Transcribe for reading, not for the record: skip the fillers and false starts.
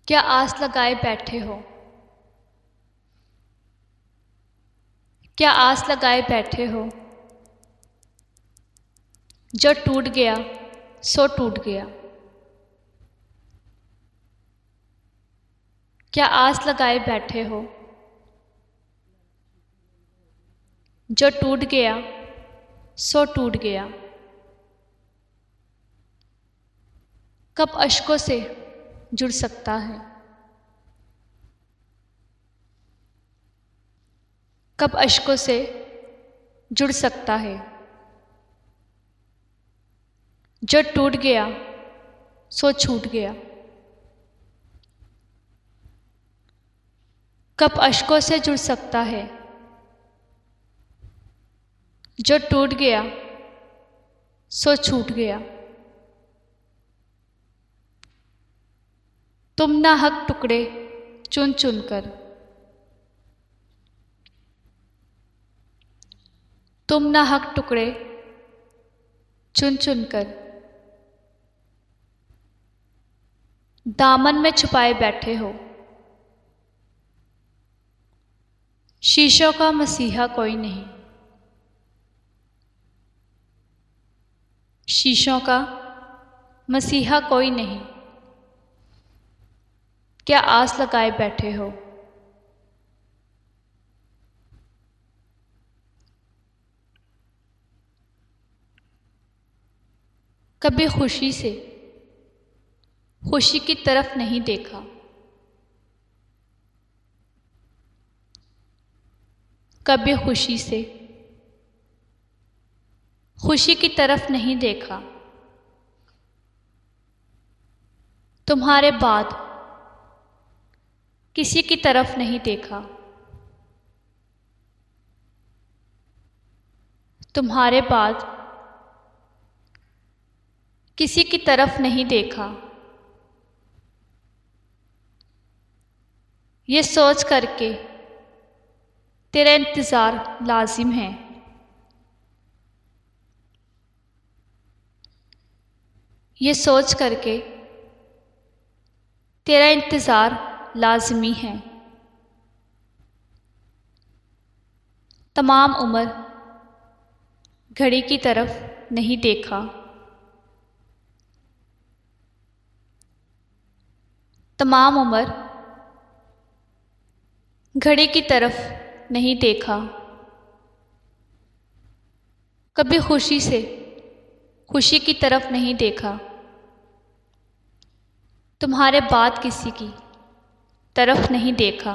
क्या आस लगाए बैठे हो? क्या आस लगाए बैठे हो? जो टूट गया सो टूट गया। क्या आस लगाए बैठे हो? जो टूट गया सो टूट गया। कब अश्कों से जुड़ सकता है? कब अश्कों से जुड़ सकता है? जो टूट गया सो छूट गया। कब अश्कों से जुड़ सकता है? जो टूट गया सो छूट गया। तुम ना हक टुकड़े चुन चुन कर, तुम ना हक टुकड़े चुन चुन कर दामन में छुपाए बैठे हो। शीशों का मसीहा कोई नहीं, शीशों का मसीहा कोई नहीं। क्या आस लगाए बैठे हो? कभी खुशी से खुशी की तरफ नहीं देखा, कभी खुशी से खुशी की तरफ नहीं देखा। तुम्हारे बाद किसी की तरफ नहीं देखा, तुम्हारे बाद किसी की तरफ नहीं देखा। ये सोच करके तेरा इंतज़ार लाजिम है, ये सोच करके तेरा इंतज़ार लाज़मी है। तमाम उम्र घड़ी की तरफ नहीं देखा, तमाम उम्र घड़ी की तरफ नहीं देखा। कभी खुशी से खुशी की तरफ नहीं देखा, तुम्हारे बाद किसी की तरफ नहीं देखा।